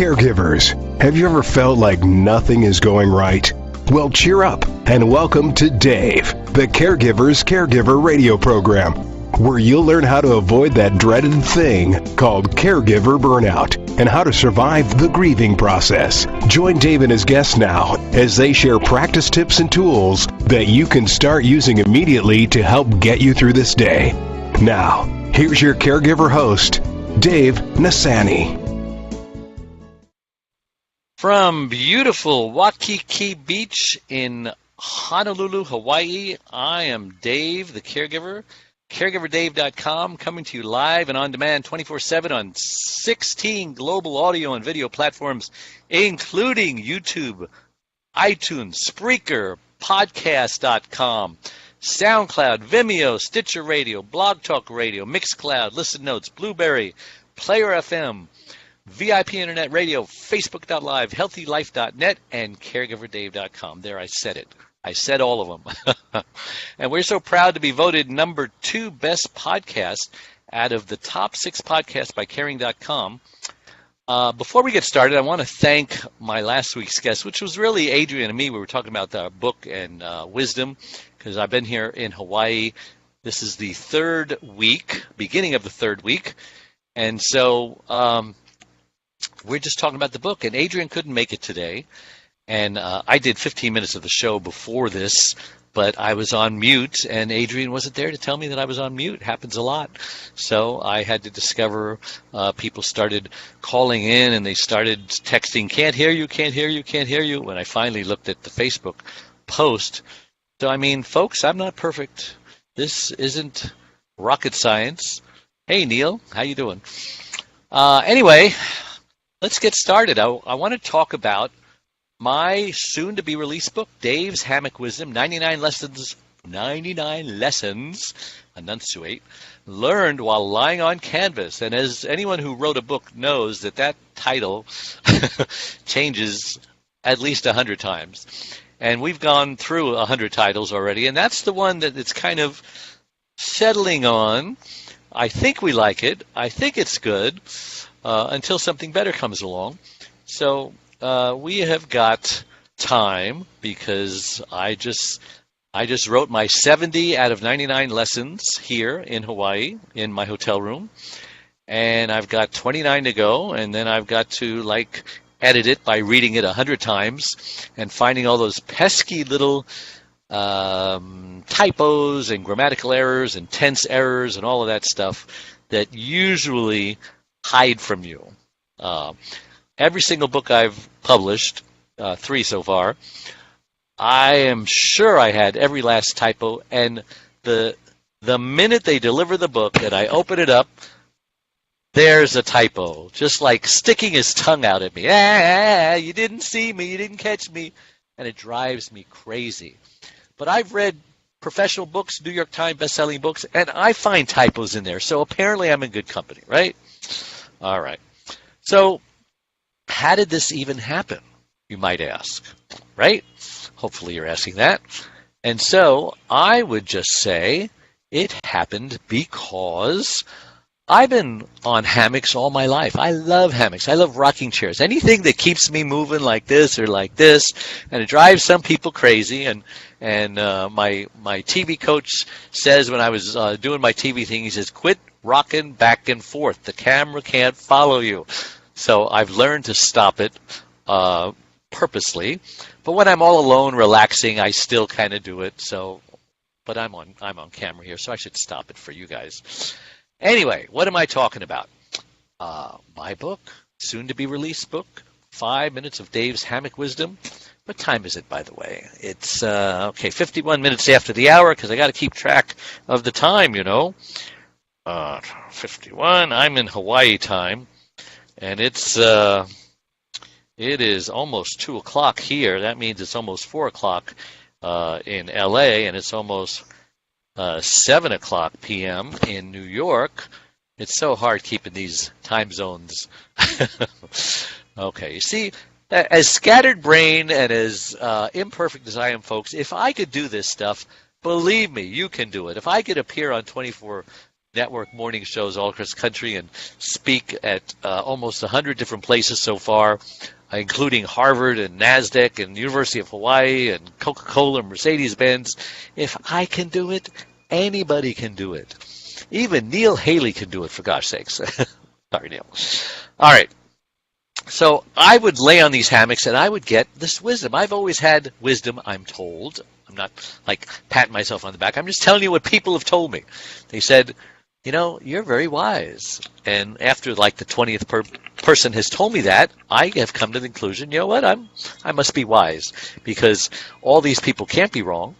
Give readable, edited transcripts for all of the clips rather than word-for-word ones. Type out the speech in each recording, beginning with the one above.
Caregivers, have you ever felt like nothing is going right? Well, cheer up and welcome to Dave, the Caregiver's Caregiver radio program, where you'll learn how to avoid that dreaded thing called caregiver burnout and how to survive the grieving process. Join Dave and his guests now as they share practice tips and tools that you can start using immediately to help get you through this day. Now, here's your caregiver host, Dave Nassaney. From beautiful Waikiki Beach in Honolulu, Hawaii, I am Dave, the caregiver, caregiverdave.com, coming to you live and on demand 24/7 on 16 global audio and video platforms, including YouTube, iTunes, Spreaker, podcast.com, SoundCloud, Vimeo, Stitcher Radio, Blog Talk Radio, Mixcloud, Listen Notes, Blueberry, Player FM, VIP Internet Radio, Facebook.live, HealthyLife.net, and CaregiverDave.com. There, I said it. I said all of them. And we're so proud to be voted number 2 best podcast out of the top 6 podcasts by Caring.com. Before we get started, I want to thank my last week's guest, which was really Adrian and me. We were talking about the book and wisdom, because I've been here in Hawaii. This is the 3rd week, beginning of the 3rd week. And so we're just talking about the book, and Adrian couldn't make it today, and I did 15 minutes of the show before this, but I was on mute, and Adrian wasn't there to tell me that I was on mute. It happens a lot. So I had to discover people started calling in, and they started texting, can't hear you, can't hear you, can't hear you, when I finally looked at the Facebook post. So, I mean, folks, I'm not perfect. This isn't rocket science. Hey, Neil, how you doing? Anyway, let's get started. I want to talk about my soon-to-be-released book, Dave's Hammock Wisdom, 99 lessons, enunciate, learned while lying on canvas. And as anyone who wrote a book knows, that title changes at least 100 times. And we've gone through 100 titles already, and that's the one that it's kind of settling on. I think we like it. I think it's good. Until something better comes along. So we have got time, because I just wrote my 70 out of 99 lessons here in Hawaii in my hotel room, and I've got 29 to go, and then I've got to edit it by reading it 100 times and finding all those pesky little typos and grammatical errors and tense errors and all of that stuff that usually hide from you. Every single book I've published, 3 so far, I am sure I had every last typo, and the minute they deliver the book and I open it up, there's a typo, just like sticking his tongue out at me. You didn't see me, you didn't catch me, and it drives me crazy. But I've read professional books, New York Times best-selling books, and I find typos in there, so apparently I'm in good company, right? All right. So how did this even happen, you might ask, right? Hopefully you're asking that. And so I would just say it happened because I've been on hammocks all my life. I love hammocks. I love rocking chairs. Anything that keeps me moving like this or like this, and it drives some people crazy. And my TV coach says, when I was doing my TV thing, he says, quit rocking back and forth. The camera can't follow you. So I've learned to stop it purposely. But when I'm all alone, relaxing, I still kind of do it. So, but I'm on camera here, so I should stop it for you guys. Anyway, what am I talking about? My book, soon-to-be-released book, 5 minutes of Dave's Hammock Wisdom. What time is it, by the way? It's, 51 minutes after the hour, because I got to keep track of the time, 51. I'm in Hawaii time, and it is almost 2 o'clock here. That means it's almost 4 o'clock in L.A., and it's almost 7 o'clock p.m. in New York. It's so hard keeping these time zones. Okay, you see, as scattered brain and as imperfect as I am, folks, if I could do this stuff, believe me, you can do it. If I could appear on 24 network morning shows all across the country and speak at almost 100 different places so far, including Harvard and NASDAQ and University of Hawaii and Coca-Cola and Mercedes-Benz. If I can do it, anybody can do it. Even Neil Haley can do it, for gosh sakes. Sorry, Neil. All right. So I would lay on these hammocks and I would get this wisdom. I've always had wisdom, I'm told. I'm not like patting myself on the back. I'm just telling you what people have told me. They said, you know, you're very wise. And after like the 20th person has told me that, I have come to the conclusion, you know what, I must be wise, because all these people can't be wrong.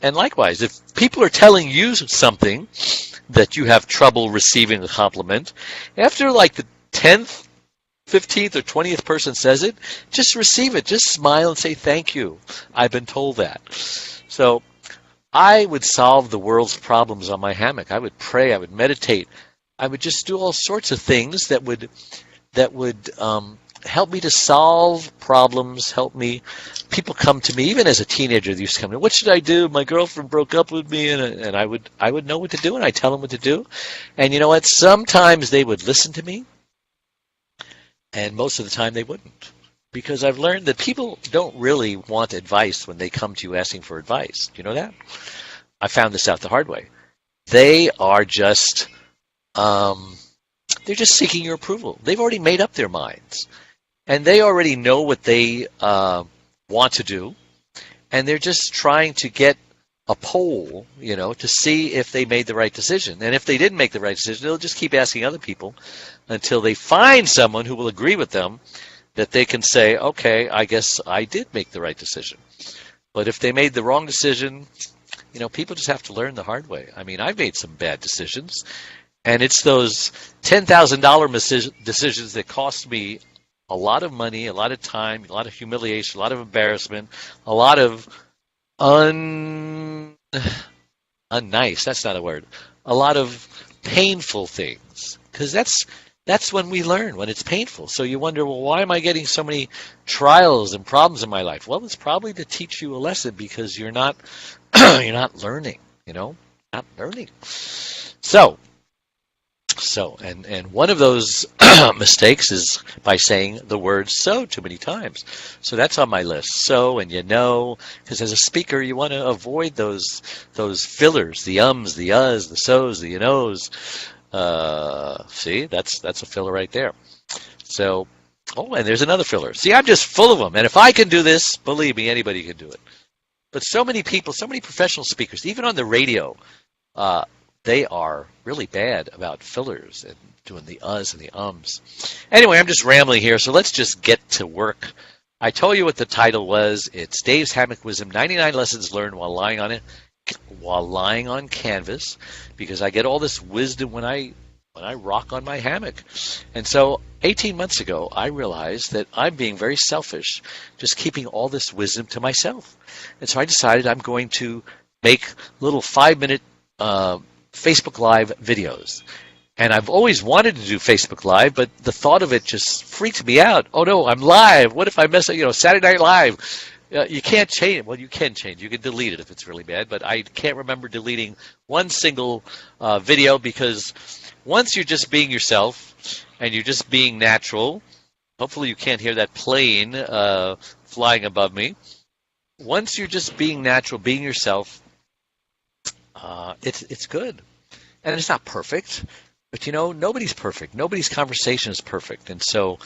And likewise, if people are telling you something that you have trouble receiving a compliment, after like the 10th, 15th, or 20th person says it, just receive it. Just smile and say, thank you. I've been told that. So I would solve the world's problems on my hammock. I would pray. I would meditate. I would just do all sorts of things that would help me to solve problems, help me. People come to me, even as a teenager, they used to come to me, what should I do? My girlfriend broke up with me, and I would know what to do, and I'd tell them what to do. And you know what? Sometimes they would listen to me, and most of the time they wouldn't. Because I've learned that people don't really want advice when they come to you asking for advice. Do you know that? I found this out the hard way. They are just, they're just seeking your approval. They've already made up their minds. And they already know what they want to do. And they're just trying to get a poll, you know, to see if they made the right decision. And if they didn't make the right decision, they'll just keep asking other people until they find someone who will agree with them, that they can say, okay, I guess I did make the right decision. But if they made the wrong decision, you know, people just have to learn the hard way. I mean, I've made some bad decisions, and it's those $10,000 decisions that cost me a lot of money, a lot of time, a lot of humiliation, a lot of embarrassment, a lot of unnice, that's not a word, a lot of painful things. Because that's when we learn, when it's painful. So you wonder, well, why am I getting so many trials and problems in my life? Well, it's probably to teach you a lesson, because you're not you're not learning, you know, not learning. So and one of those mistakes is by saying the word so too many times. So that's on my list. So, and you know, because as a speaker, you want to avoid those fillers, the ums, the uhs, the so's, the you knows. See, that's a filler right there. So, oh, and there's another filler. See, I'm just full of them. And if I can do this, believe me, anybody can do it. But so many people, so many professional speakers, even on the radio, they are really bad about fillers and doing the uhs and the ums. Anyway, I'm just rambling here, so let's just get to work. I told you what the title was. It's Dave's Hammock Wisdom, 99 Lessons Learned While Lying on Canvas, because I get all this wisdom when I rock on my hammock. And so 18 months ago, I realized that I'm being very selfish, just keeping all this wisdom to myself. And so I decided I'm going to make little 5-minute Facebook Live videos. And I've always wanted to do Facebook Live, but the thought of it just freaked me out. Oh no, I'm live. What if I mess up, Saturday Night Live? You can't change it. Well, you can change. You can delete it if it's really bad, but I can't remember deleting one single video, because once you're just being yourself and you're just being natural, hopefully you can't hear that plane flying above me. Once you're just being natural, being yourself, it's good. And it's not perfect, but nobody's perfect. Nobody's conversation is perfect. And so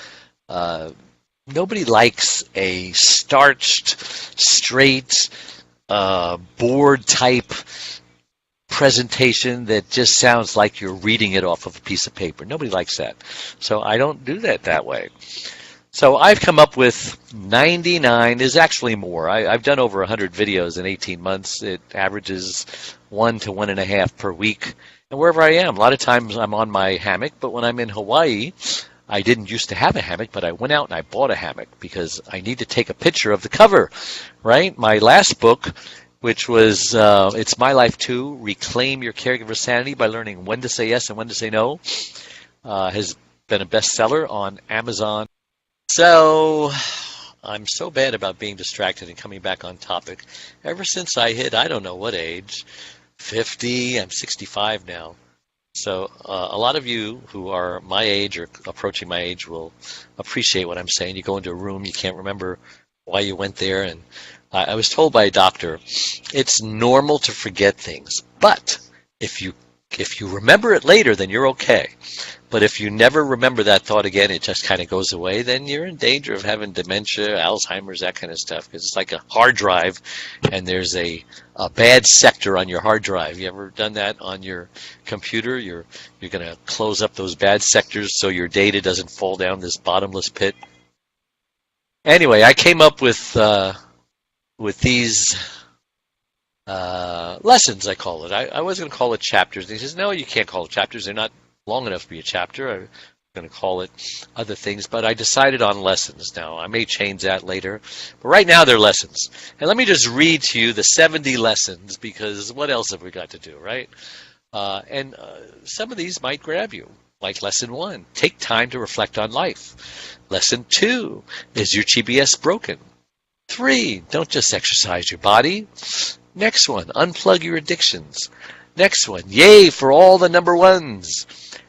nobody likes a starched, straight, board type presentation that just sounds like you're reading it off of a piece of paper. Nobody likes that. So I don't do that way. So I've come up with 99. There's actually more. I've done over 100 videos in 18 months. It averages 1 to 1.5 per week. And wherever I am, a lot of times I'm on my hammock, but when I'm in Hawaii, I didn't used to have a hammock, but I went out and I bought a hammock because I need to take a picture of the cover, right? My last book, which was It's My Life Too, Reclaim Your Caregiver Sanity by Learning When to Say Yes and When to Say No, has been a bestseller on Amazon. So I'm so bad about being distracted and coming back on topic. Ever since I hit, I don't know what age, 50, I'm 65 now. So a lot of you who are my age or approaching my age will appreciate what I'm saying. You go into a room, you can't remember why you went there, and I was told by a doctor, it's normal to forget things, but if you remember it later, then you're okay. But if you never remember that thought again, it just kind of goes away, then you're in danger of having dementia, Alzheimer's, that kind of stuff, because it's like a hard drive, and there's a bad sector on your hard drive. You ever done that on your computer? You're going to close up those bad sectors so your data doesn't fall down this bottomless pit. Anyway, I came up with these lessons, I call it. I was going to call it chapters. And he says, no, you can't call it chapters. They're not long enough to be a chapter. I'm going to call it other things. But I decided on lessons now. I may change that later. But right now they're lessons. And let me just read to you the 70 lessons, because what else have we got to do, right? And some of these might grab you. Like lesson 1, take time to reflect on life. Lesson 2, is your GPS broken? 3, don't just exercise your body. Next one, unplug your addictions. Next one, yay for all the number ones.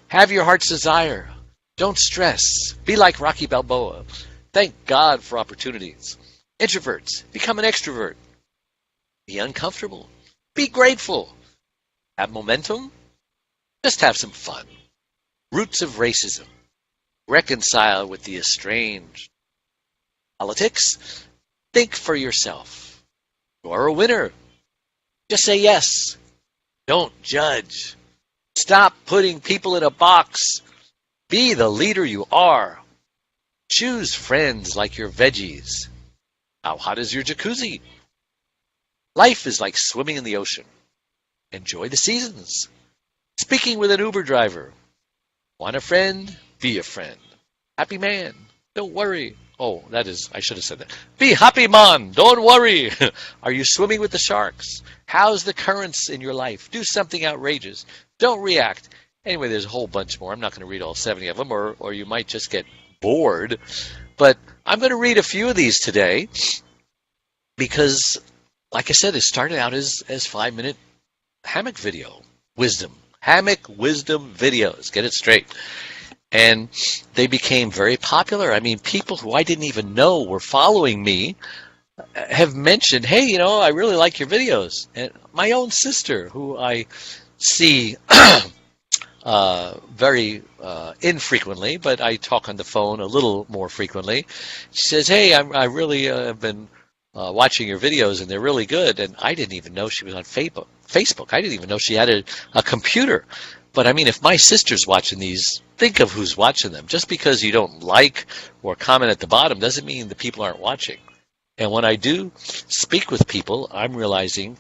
Have your heart's desire. Don't stress. Be like Rocky Balboa. Thank God for opportunities. Introverts, become an extrovert. Be uncomfortable. Be grateful. Have momentum. Just have some fun. Roots of racism. Reconcile with the estranged. Politics. Think for yourself. You are a winner. Just say yes. Don't judge. Stop putting people in a box. Be the leader you are. Choose friends like your veggies. How hot is your jacuzzi? Life is like swimming in the ocean. Enjoy the seasons. Speaking with an Uber driver. Want a friend? Be a friend. Happy man. Don't worry. Oh, I should have said that. Be happy, man. Don't worry. Are you swimming with the sharks? How's the currents in your life? Do something outrageous. Don't react. Anyway, there's a whole bunch more. I'm not going to read all 70 of them, or you might just get bored. But I'm going to read a few of these today because, like I said, it started out as 5-minute hammock video wisdom. Hammock wisdom videos. Get it straight. And they became very popular. I mean, people who I didn't even know were following me have mentioned, hey, I really like your videos. And my own sister, who I see very infrequently, but I talk on the phone a little more frequently, she says, hey, I really have been watching your videos, and they're really good. And I didn't even know she was on Facebook. I didn't even know she had a computer. But I mean, if my sister's watching these, think of who's watching them. Just because you don't like or comment at the bottom doesn't mean the people aren't watching. And when I do speak with people, I'm realizing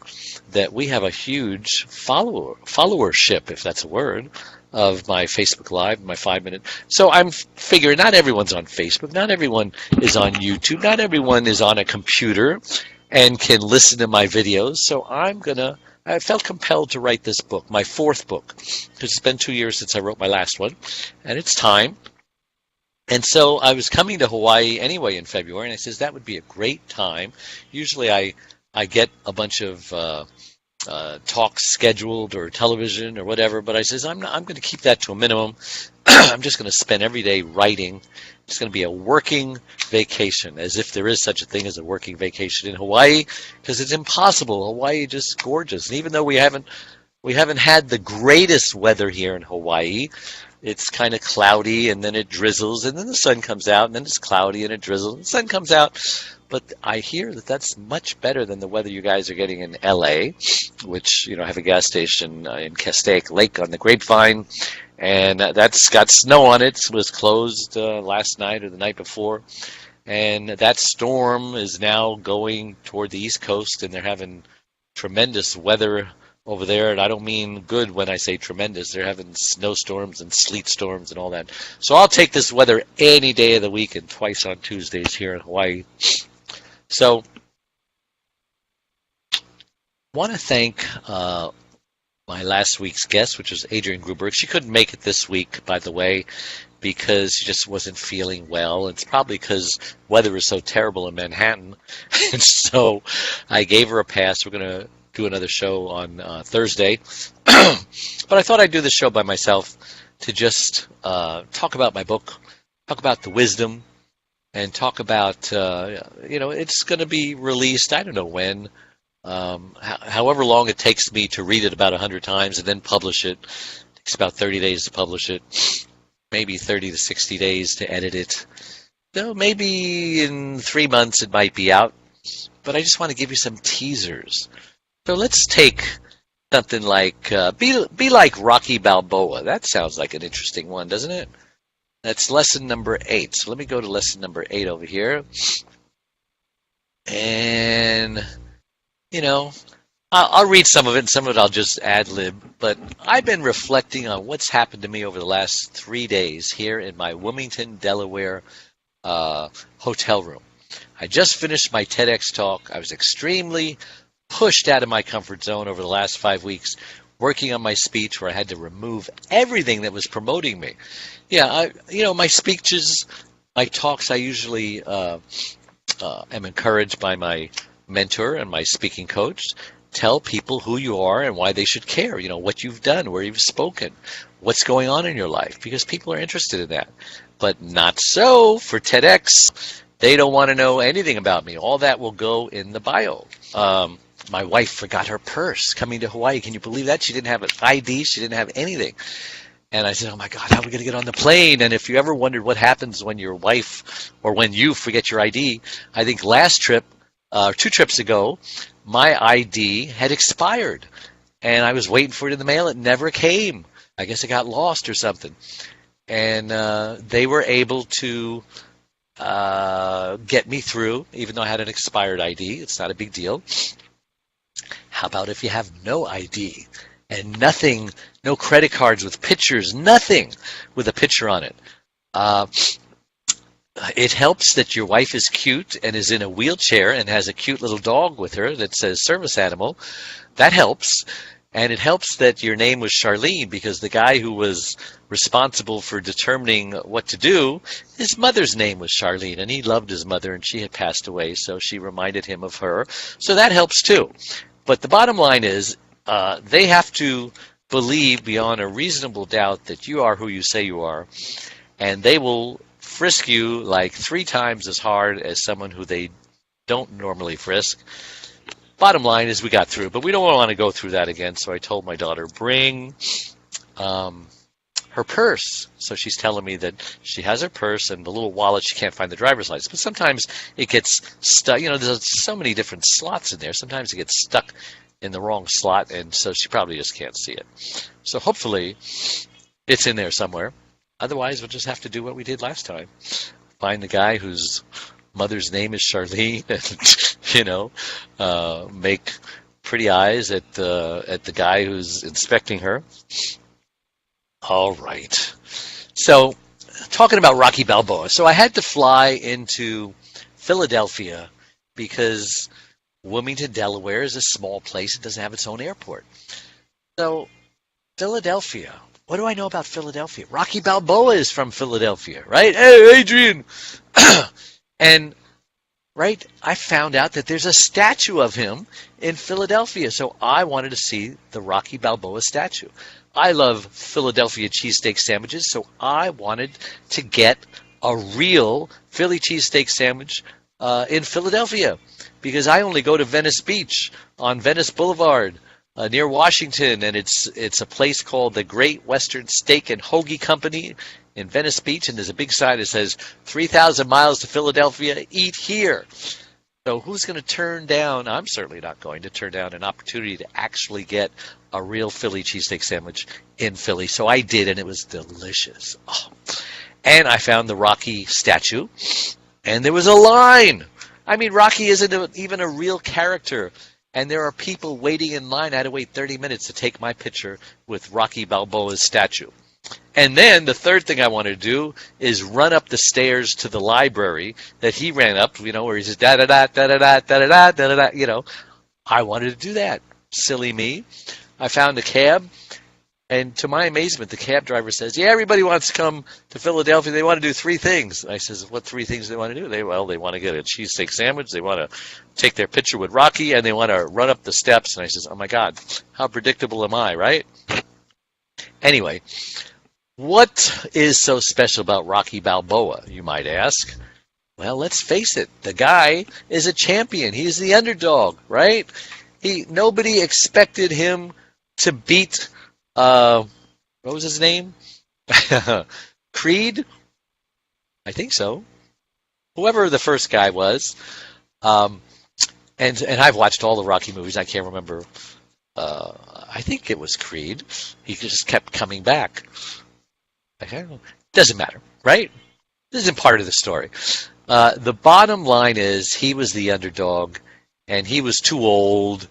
that we have a huge followership, if that's a word, of my Facebook Live, my 5-minute. So I'm figuring not everyone's on Facebook, not everyone is on YouTube, not everyone is on a computer and can listen to my videos. So I felt compelled to write this book, my 4th book, because it's been 2 years since I wrote my last one, and it's time. And so I was coming to Hawaii anyway in February, and I says that would be a great time. Usually I get a bunch of talks scheduled or television or whatever, but I says I'm going to keep that to a minimum. I'm just going to spend every day writing. It's going to be a working vacation, as if there is such a thing as a working vacation in Hawaii, because it's impossible. Hawaii is just gorgeous. And even though we haven't had the greatest weather here in Hawaii, it's kind of cloudy, and then it drizzles, and then the sun comes out, and then it's cloudy, and it drizzles, and the sun comes out. But I hear that that's much better than the weather you guys are getting in L.A., which, have a gas station in Castaic Lake on the Grapevine, and that's got snow on it. It was closed last night or the night before, and that storm is now going toward the East Coast, and they're having tremendous weather over there, and I don't mean good when I say tremendous. They're having snowstorms and sleet storms and all that. So I'll take this weather any day of the week and twice on Tuesdays here in Hawaii. So I want to thank my last week's guest, which was Adrienne Gruberg. She couldn't make it this week, by the way, because she just wasn't feeling well. It's probably because weather is so terrible in Manhattan. And so I gave her a pass. We're going to do another show on Thursday. But I thought I'd do the show by myself to just talk about my book, talk about the wisdom, and talk about, it's going to be released, I don't know when, however long it takes me to read it about 100 times and then publish it. It takes about 30 days to publish it, maybe 30 to 60 days to edit it. So maybe in 3 months it might be out, but I just want to give you some teasers. So let's take something like, be like Rocky Balboa. That sounds like an interesting one, doesn't it? That's lesson number 8. So let me go to lesson number 8 over here. And, I'll read some of it, and some of it I'll just ad-lib. But I've been reflecting on what's happened to me over the last 3 days here in my Wilmington, Delaware hotel room. I just finished my TEDx talk. I was extremely pushed out of my comfort zone over the last 5 weeks, working on my speech where I had to remove everything that was promoting me. Yeah, my speeches, my talks, I usually am encouraged by my mentor and my speaking coach. Tell people who you are and why they should care, what you've done, where you've spoken, what's going on in your life, because people are interested in that. But not so for TEDx. They don't want to know anything about me. All that will go in the bio. My wife forgot her purse coming to Hawaii. Can you believe that? She didn't have an ID. She didn't have anything. And I said, oh, my God, how are we going to get on the plane? And if you ever wondered what happens when your wife or when you forget your ID, I think last trip, 2 trips ago, my ID had expired. And I was waiting for it in the mail. It never came. I guess it got lost or something. And they were able to get me through, even though I had an expired ID. It's not a big deal. How about if you have no ID and nothing, no credit cards with pictures, nothing with a picture on it? It helps that your wife is cute and is in a wheelchair and has a cute little dog with her that says service animal. That helps. And it helps that your name was Charlene, because the guy who was responsible for determining what to do, his mother's name was Charlene, and he loved his mother, and she had passed away, so she reminded him of her. So that helps too. But the bottom line is they have to believe beyond a reasonable doubt that you are who you say you are, and they will frisk you like 3 times as hard as someone who they don't normally frisk. Bottom line is we got through, but we don't want to go through that again, so I told my daughter, bring her purse. So she's telling me that she has her purse and the little wallet. She can't find the driver's license. But sometimes it gets stuck. There's so many different slots in there. Sometimes it gets stuck in the wrong slot, and so she probably just can't see it. So hopefully it's in there somewhere. Otherwise, we'll just have to do what we did last time. Find the guy whose mother's name is Charlene and, make pretty eyes at the guy who's inspecting her. All right. So, talking about Rocky Balboa. So I had to fly into Philadelphia because Wilmington, Delaware is a small place. It doesn't have its own airport. So, Philadelphia. What do I know about Philadelphia? Rocky Balboa is from Philadelphia, right? Hey, Adrian! And, right, I found out that there's a statue of him in Philadelphia. So I wanted to see the Rocky Balboa statue. I love Philadelphia cheesesteak sandwiches, so I wanted to get a real Philly cheesesteak sandwich in Philadelphia, because I only go to Venice Beach on Venice Boulevard near Washington, and it's a place called the Great Western Steak and Hoagie Company in Venice Beach, and there's a big sign that says 3,000 miles to Philadelphia, eat here. So who's going to turn down? I'm certainly not going to turn down an opportunity to actually get a real Philly cheesesteak sandwich in Philly. So I did, and it was delicious. Oh. And I found the Rocky statue, and there was a line. I mean, Rocky isn't even a real character, and there are people waiting in line. I had to wait 30 minutes to take my picture with Rocky Balboa's statue. And then the third thing I wanted to do is run up the stairs to the library that he ran up, where he says da-da-da, da-da-da, da-da-da, da-da-da, I wanted to do that. Silly me. I found a cab, And to my amazement, the cab driver says, yeah, everybody wants to come to Philadelphia. They want to do 3 things. I says, what 3 things do they want to do? They want to get a cheesesteak sandwich. They want to take their picture with Rocky, and they want to run up the steps. And I says, oh, my God, how predictable am I, right? Anyway, what is so special about Rocky Balboa, you might ask? Well, let's face it. The guy is a champion. He's the underdog, right? Nobody expected him to beat... what was his name? Creed? I think so. Whoever the first guy was. And I've watched all the Rocky movies. I can't remember. I think it was Creed. He just kept coming back. Doesn't matter, right? This isn't part of the story. The bottom line is he was the underdog, and he was too old.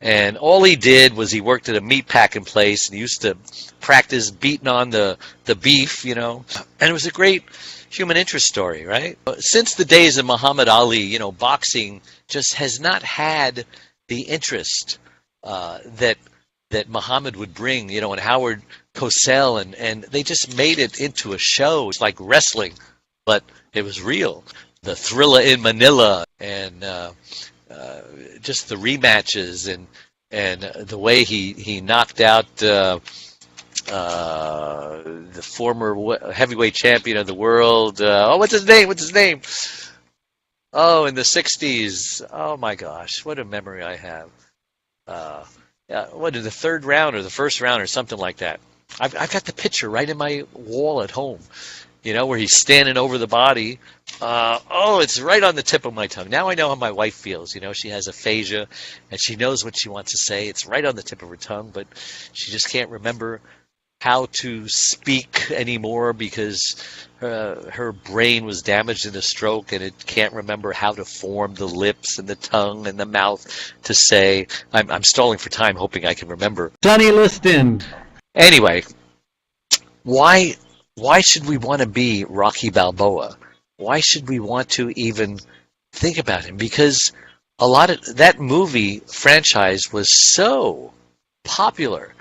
And all he did was he worked at a meat packing place and he used to practice beating on the beef, And it was a great human interest story, right? Since the days of Muhammad Ali, boxing just has not had the interest that Muhammad would bring, and Howard Cosell, and they just made it into a show. It's like wrestling, but it was real. The Thriller in Manila and just the rematches and the way he knocked out the former heavyweight champion of the world. What's his name? Oh, in the 60s. Oh my gosh, what a memory I have. What, in the 3rd round or the 1st round or something like that. I've got the picture right in my wall at home. Where he's standing over the body. It's right on the tip of my tongue. Now I know how my wife feels. She has aphasia, and she knows what she wants to say. It's right on the tip of her tongue, but she just can't remember how to speak anymore because her brain was damaged in a stroke, and it can't remember how to form the lips and the tongue and the mouth to say. I'm stalling for time, hoping I can remember. Sonny Liston. Anyway, why should we want to be Rocky Balboa? Why should we want to even think about him? Because a lot of that movie franchise was so popular,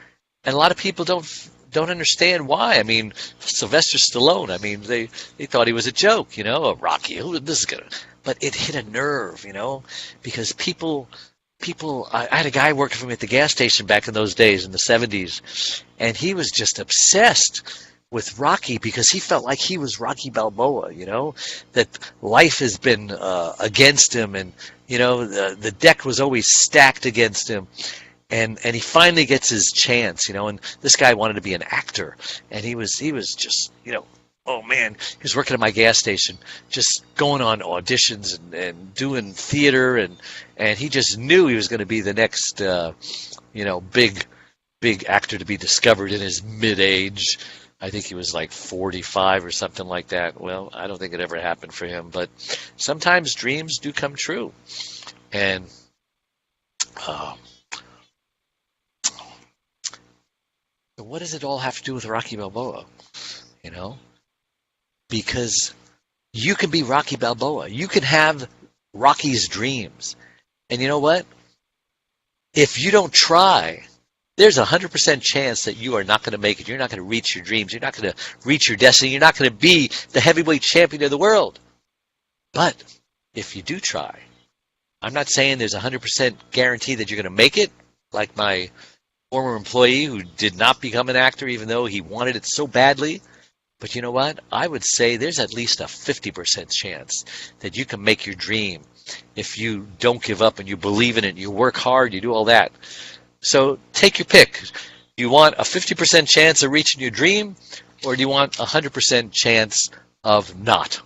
and a lot of people don't understand why. I mean, Sylvester Stallone. I mean, they thought he was a joke, a Rocky. This is gonna, but it hit a nerve, because people. I had a guy working for me at the gas station back in those days in the 70s, and he was just obsessed with Rocky because he felt like he was Rocky Balboa, that life has been against him, and the deck was always stacked against him, and he finally gets his chance, and this guy wanted to be an actor, and he was just oh man, he was working at my gas station, just going on auditions and doing theater, and he just knew he was going to be the next big actor to be discovered in his mid-age. I think he was like 45 or something like that. Well, I don't think it ever happened for him, but sometimes dreams do come true. And what does it all have to do with Rocky Balboa? Because you can be Rocky Balboa. You can have Rocky's dreams. And you know what? If you don't try, there's a 100% chance that you are not going to make it. You're not going to reach your dreams. You're not going to reach your destiny. You're not going to be the heavyweight champion of the world. But if you do try, I'm not saying there's a 100% guarantee that you're going to make it, like my former employee who did not become an actor even though he wanted it so badly. But you know what? I would say there's at least a 50% chance that you can make your dream if you don't give up and you believe in it, you work hard, you do all that. So take your pick. Do you want a 50% chance of reaching your dream, or do you want a 100% chance of not?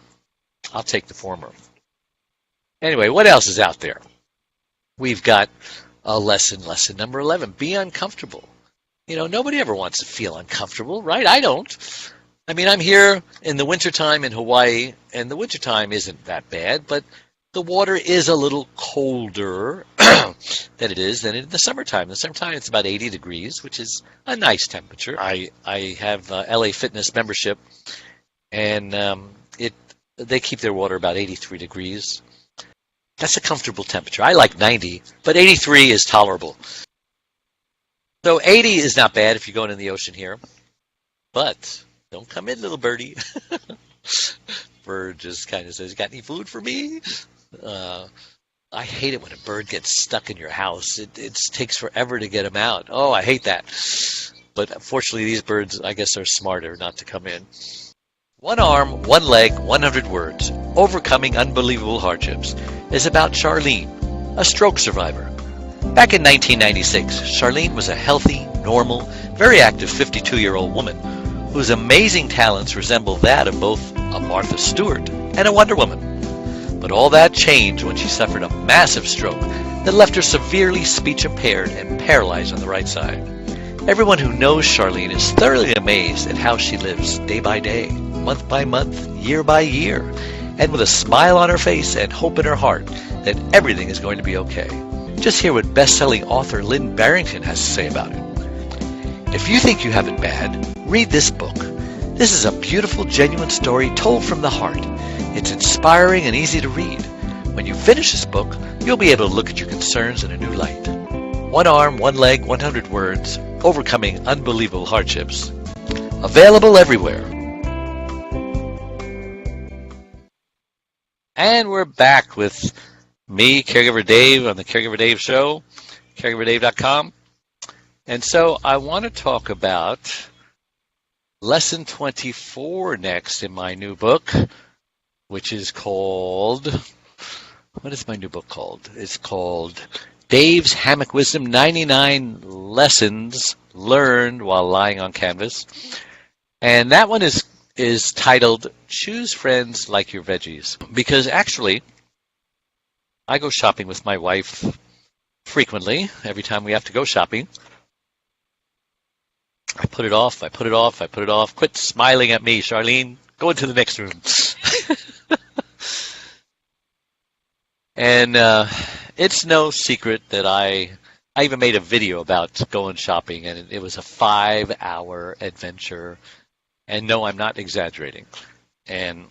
I'll take the former. Anyway, what else is out there? We've got a lesson number 11. Be uncomfortable. Nobody ever wants to feel uncomfortable, right? I don't. I mean, I'm here in the wintertime in Hawaii, and the wintertime isn't that bad, but the water is a little colder than it is than in the summertime. In the summertime, it's about 80 degrees, which is a nice temperature. I have LA Fitness membership, and they keep their water about 83 degrees. That's a comfortable temperature. I like 90, but 83 is tolerable. So 80 is not bad if you're going in the ocean here, but don't come in, little birdie. Bird just kind of says, "Got any food for me?" I hate it when a bird gets stuck in your house. It takes forever to get them out. Oh, I hate that. But unfortunately, these birds, I guess, are smarter not to come in. One Arm, One Leg, 100 Words, Overcoming Unbelievable Hardships is about Charlene, a stroke survivor. Back in 1996, Charlene was a healthy, normal, very active 52-year-old woman whose amazing talents resemble that of both a Martha Stewart and a Wonder Woman. But all that changed when she suffered a massive stroke that left her severely speech impaired and paralyzed on the right side. Everyone who knows Charlene is thoroughly amazed at how she lives day by day, month by month, year by year, and with a smile on her face and hope in her heart that everything is going to be okay. Just hear what best-selling author Lynn Barrington has to say about it. If you think you have it bad, read this book. This is a beautiful, genuine story told from the heart. It's inspiring and easy to read. When you finish this book, you'll be able to look at your concerns in a new light. One Arm, One Leg, 100 Words, Overcoming Unbelievable Hardships. Available everywhere. And we're back with me, Caregiver Dave, on the Caregiver Dave Show, caregiverdave.com. And so I want to talk about Lesson 24 next in my new book, which is called, what is my new book called? It's called Dave's Hammock Wisdom, 99 Lessons Learned While Lying on Canvas. And that one is titled Choose Friends Like Your Veggies. Because actually, I go shopping with my wife frequently, every time we have to go shopping. I put it off, I put it off, I put it off. Quit smiling at me, Charlene. Go into the next room. And it's no secret that I even made a video about going shopping, and it was a 5-hour adventure. And no, I'm not exaggerating. And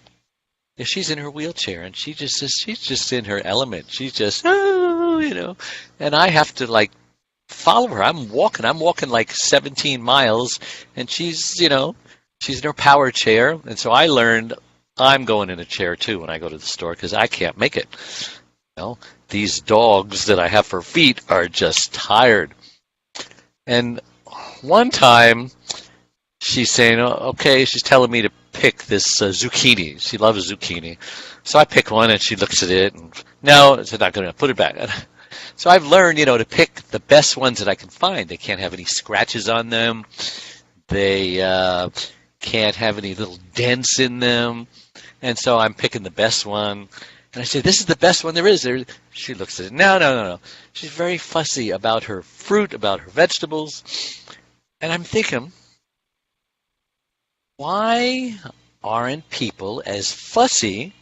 if she's in her wheelchair and she's just in her element. She's just, and I have to follow her. I'm walking like 17 miles, and she's in her power chair. And so I learned I'm going in a chair too when I go to the store because I can't make it. These dogs that I have for feet are just tired. And one time she's saying, okay, she's telling me to pick this zucchini. She loves zucchini. So I pick one, and she looks at it, and no, it's not good enough. Put it back. So I've learned, to pick the best ones that I can find. They can't have any scratches on them. They can't have any little dents in them. And so I'm picking the best one. And I say, this is the best one there is. She looks at it. No. She's very fussy about her fruit, about her vegetables. And I'm thinking, why aren't people as fussy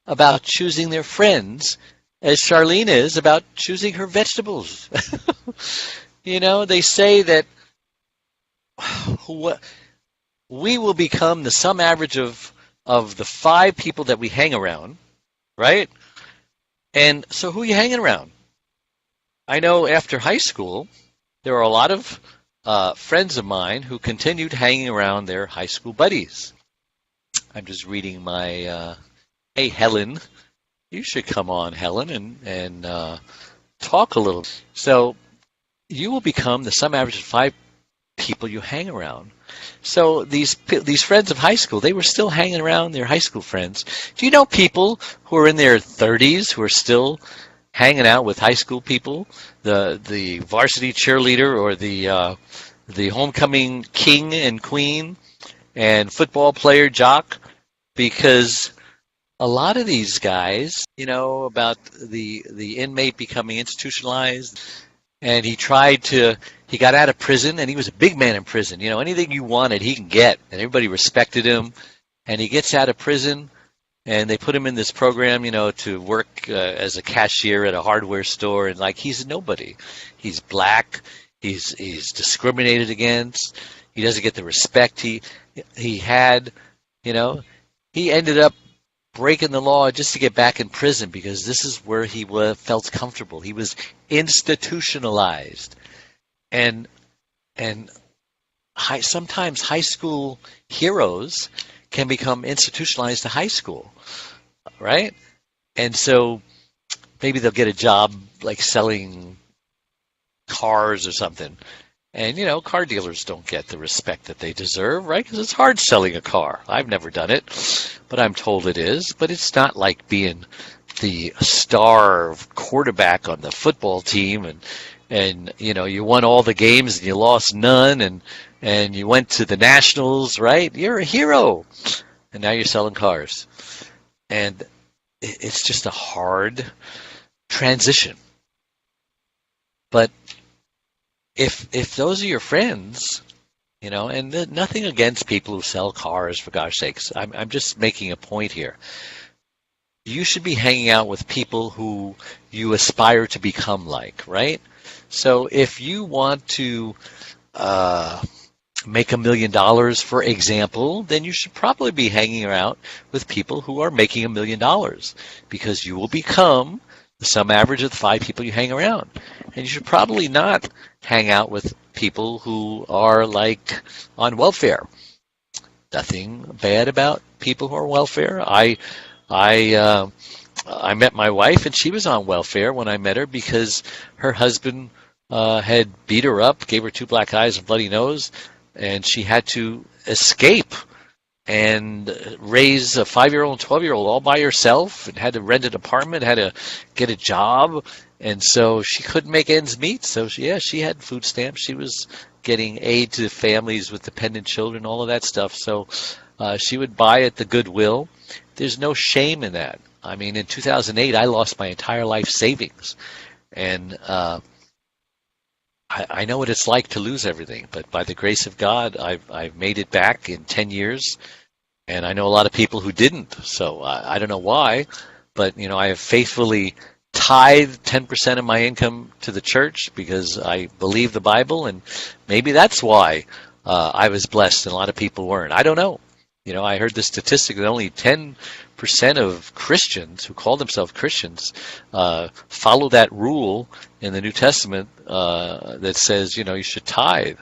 about choosing their friends as Charlene is about choosing her vegetables? They say that we will become the sum average of the 5 people that we hang around, right? And so who are you hanging around? I know after high school, there are a lot of friends of mine who continued hanging around their high school buddies. I'm just reading my, hey, Helen, you should come on, Helen, and talk a little. So you will become the sum average of 5 people you hang around. So these friends of high school, they were still hanging around their high school friends. Do you know people who are in their 30s who are still hanging out with high school people? The varsity cheerleader or the homecoming king and queen and football player jock? Because a lot of these guys, about the inmate becoming institutionalized, and he got out of prison, and he was a big man in prison. Anything you wanted, he can get, and everybody respected him. And he gets out of prison, and they put him in this program, to work as a cashier at a hardware store, and he's a nobody. He's black. He's discriminated against. He doesn't get the respect he had. He ended up breaking the law just to get back in prison because this is where he felt comfortable. He was institutionalized. And And sometimes high school heroes can become institutionalized to high school, right? And so maybe they'll get a job like selling cars or something. And, car dealers don't get the respect that they deserve, right? Because it's hard selling a car. I've never done it, but I'm told it is. But it's not like being the star quarterback on the football team and you won all the games and you lost none and you went to the nationals, right? You're a hero. And now you're selling cars. And it's just a hard transition. But if those are your friends, and nothing against people who sell cars, for gosh sakes, I'm just making a point here. You should be hanging out with people who you aspire to become like, right? So if you want to make $1 million, for example, then you should probably be hanging out with people who are making $1 million, because you will become the sum average of the 5 people you hang around. And you should probably not hang out with people who are like on welfare. Nothing bad about people who are on welfare. I met my wife, and she was on welfare when I met her because her husband had beat her up, gave her 2 black eyes and a bloody nose, and she had to escape and raise a 5-year-old and 12-year-old all by herself, and had to rent an apartment, had to get a job, and so she couldn't make ends meet. So she had food stamps. She was getting aid to families with dependent children, all of that stuff. So she would buy at the Goodwill. There's no shame in that. I mean, in 2008, I lost my entire life savings, and I know what it's like to lose everything. But by the grace of God, I've made it back in 10 years. And I know a lot of people who didn't, so I don't know why, but I have faithfully tithed 10% of my income to the church because I believe the Bible, and maybe that's why I was blessed and a lot of people weren't. I don't know. I heard the statistic that only 10% of Christians who call themselves Christians follow that rule in the New Testament that says you should tithe,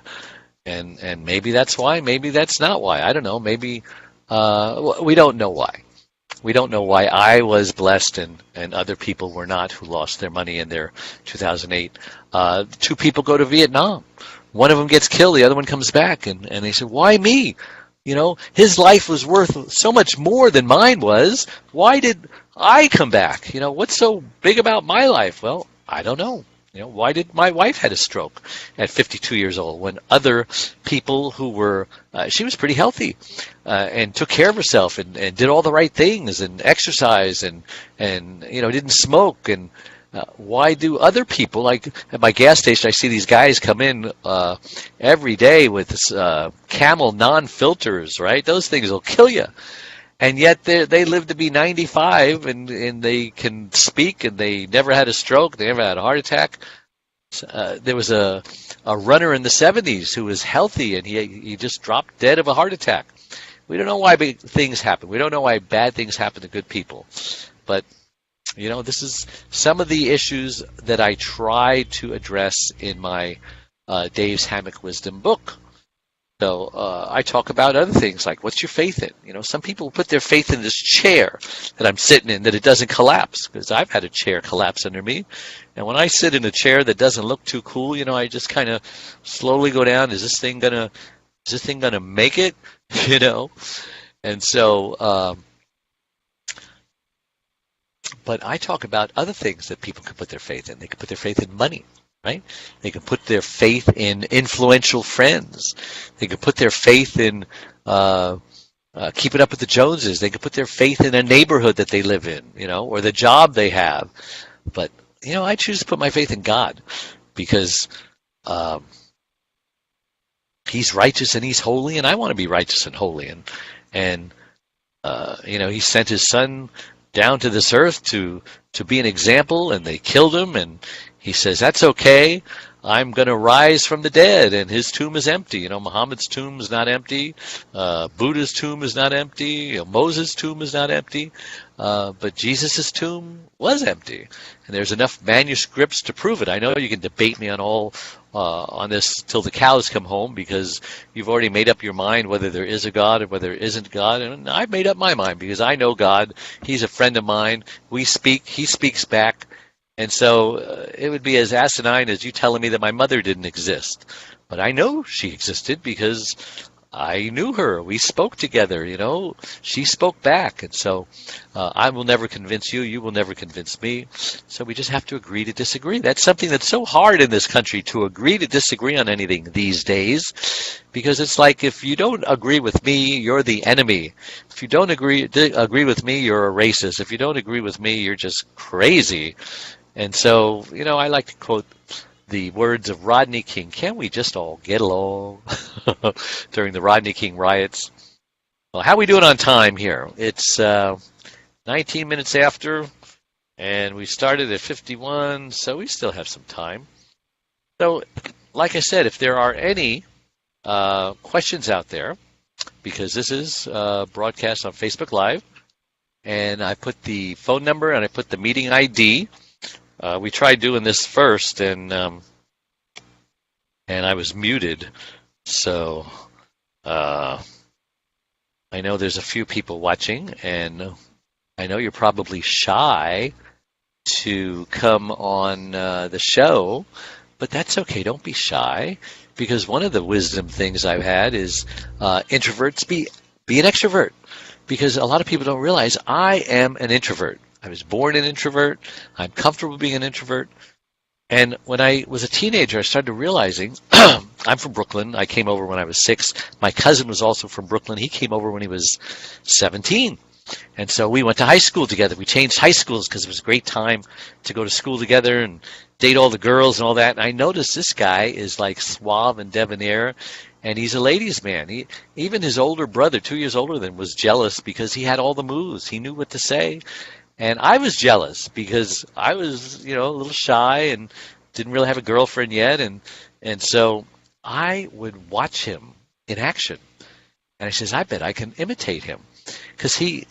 and maybe that's why, maybe that's not why. I don't know. Maybe. We don't know why. We don't know why I was blessed and other people were not, who lost their money in their 2008. 2 people go to Vietnam. One of them gets killed. The other one comes back. And they say, why me? His life was worth so much more than mine was. Why did I come back? What's so big about my life? Well, I don't know. Why did my wife had a stroke at 52 years old when other people who were, she was pretty healthy and took care of herself and did all the right things and exercise and didn't smoke. And why do other people, like at my gas station, I see these guys come in every day with this, Camel non-filters, right? Those things will kill you. And yet they live to be 95, and they can speak, and they never had a stroke, they never had a heart attack. There was a runner in the 70s who was healthy, and he just dropped dead of a heart attack. We don't know why big things happen. We don't know why bad things happen to good people. But, this is some of the issues that I try to address in my Dave's Hammock Wisdom book. So I talk about other things like, what's your faith in? Some people put their faith in this chair that I'm sitting in, that it doesn't collapse, because I've had a chair collapse under me. And when I sit in a chair that doesn't look too cool, I just kind of slowly go down. Is this thing gonna make it? And so, but I talk about other things that people can put their faith in. They can put their faith in money. Right? They can put their faith in influential friends. They can put their faith in keeping up with the Joneses. They can put their faith in a neighborhood that they live in, or the job they have. But, I choose to put my faith in God because He's righteous and He's holy, and I want to be righteous and holy. And He sent His Son down to this earth to be an example, and they killed Him, and He says, that's okay. I'm going to rise from the dead, and His tomb is empty. Muhammad's tomb is not empty. Buddha's tomb is not empty. Moses' tomb is not empty. But Jesus' tomb was empty. And there's enough manuscripts to prove it. I know you can debate me on all on this till the cows come home, because you've already made up your mind whether there is a God or whether there isn't God. And I've made up my mind because I know God. He's a friend of mine. We speak. He speaks back. And so it would be as asinine as you telling me that my mother didn't exist. But I know she existed because I knew her. We spoke together, She spoke back. And so I will never convince you. You will never convince me. So we just have to agree to disagree. That's something that's so hard in this country, to agree to disagree on anything these days, because it's like, if you don't agree with me, you're the enemy. If you don't agree with me, you're a racist. If you don't agree with me, you're just crazy. And so, I like to quote the words of Rodney King. Can't we just all get along? During the Rodney King riots. Well, how are we doing on time here? It's 19 minutes after, and we started at 51, so we still have some time. So, like I said, if there are any questions out there, because this is broadcast on Facebook Live, and I put the phone number and I put the meeting ID. We tried doing this first, and I was muted, so I know there's a few people watching, and I know you're probably shy to come on the show, but that's okay. Don't be shy, because one of the wisdom things I've had is introverts be an extrovert, because a lot of people don't realize I am an introvert. I was born an introvert. I'm comfortable being an introvert. And when I was a teenager, I started realizing, I'm from Brooklyn. I came over when I was 6. My cousin was also from Brooklyn. He came over when he was 17. And so we went to high school together. We changed high schools because it was a great time to go to school together and date all the girls and all that. And I noticed this guy is like suave and debonair, and he's a ladies' man. Even his older brother, 2 years older than him, was jealous because he had all the moves. He knew what to say. And I was jealous because I was, a little shy and didn't really have a girlfriend yet. And so I would watch him in action. And I says, I bet I can imitate him. Because he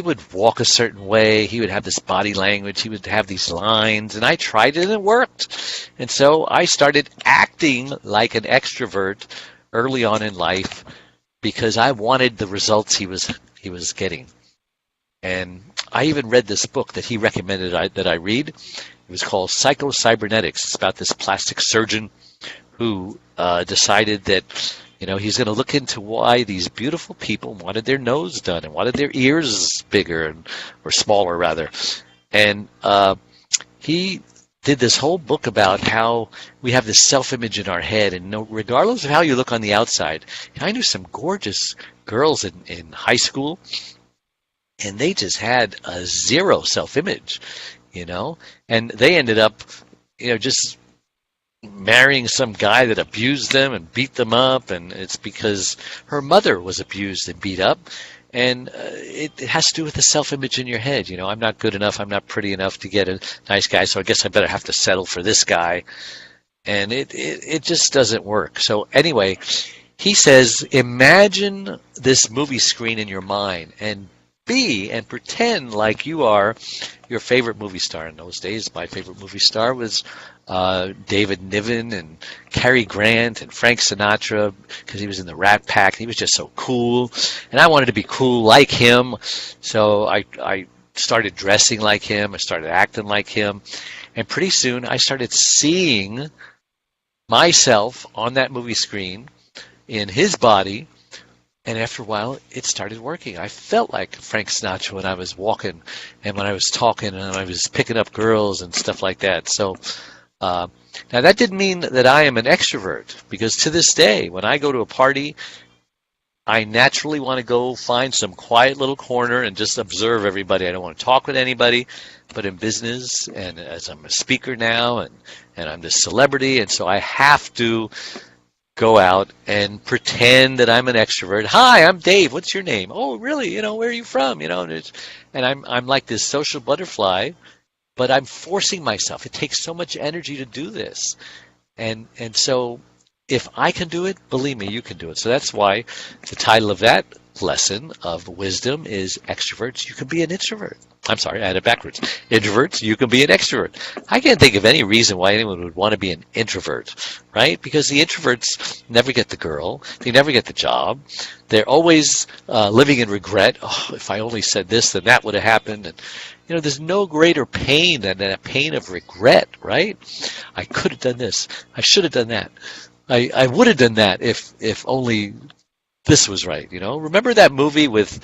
would walk a certain way. He would have this body language. He would have these lines. And I tried it and it worked. And so I started acting like an extrovert early on in life because I wanted the results he was getting. And I even read this book that he recommended that I read. It was called Psycho-Cybernetics. It's about this plastic surgeon who decided that, he's going to look into why these beautiful people wanted their nose done and wanted their ears bigger or smaller, rather. And he did this whole book about how we have this self-image in our head, and regardless of how you look on the outside. I knew some gorgeous girls in high school, and they just had a zero self-image, and they ended up, just marrying some guy that abused them and beat them up, and it's because her mother was abused and beat up, and it has to do with the self-image in your head. I'm not good enough, I'm not pretty enough to get a nice guy, so I guess I better have to settle for this guy, and it just doesn't work. So anyway, he says, imagine this movie screen in your mind, and pretend like you are your favorite movie star. In those days, my favorite movie star was David Niven and Cary Grant and Frank Sinatra, because he was in the Rat Pack. He was just so cool, and I wanted to be cool like him. So I started dressing like him. I started acting like him, and pretty soon I started seeing myself on that movie screen in his body. And after a while, it started working. I felt like Frank Sinatra when I was walking and when I was talking and I was picking up girls and stuff like that. So now that didn't mean that I am an extrovert, because to this day, when I go to a party, I naturally want to go find some quiet little corner and just observe everybody. I don't want to talk with anybody. But in business, and as I'm a speaker now, and I'm this celebrity, and so I have to go out and pretend that I'm an extrovert. Hi, I'm Dave. What's your name? Oh, really? Where are you from? And I'm like this social butterfly, but I'm forcing myself. It takes so much energy to do this. And so if I can do it, believe me, you can do it. So that's why the title of that lesson of wisdom is Extroverts. You can be an introvert. I'm sorry, I had it backwards. Introverts, you can be an extrovert. I can't think of any reason why anyone would want to be an introvert, right? Because the introverts never get the girl. They never get the job. They're always living in regret. Oh, if I only said this, then that would have happened. And, there's no greater pain than that pain of regret, right? I could have done this. I should have done that. I would have done that if only this was right, Remember that movie with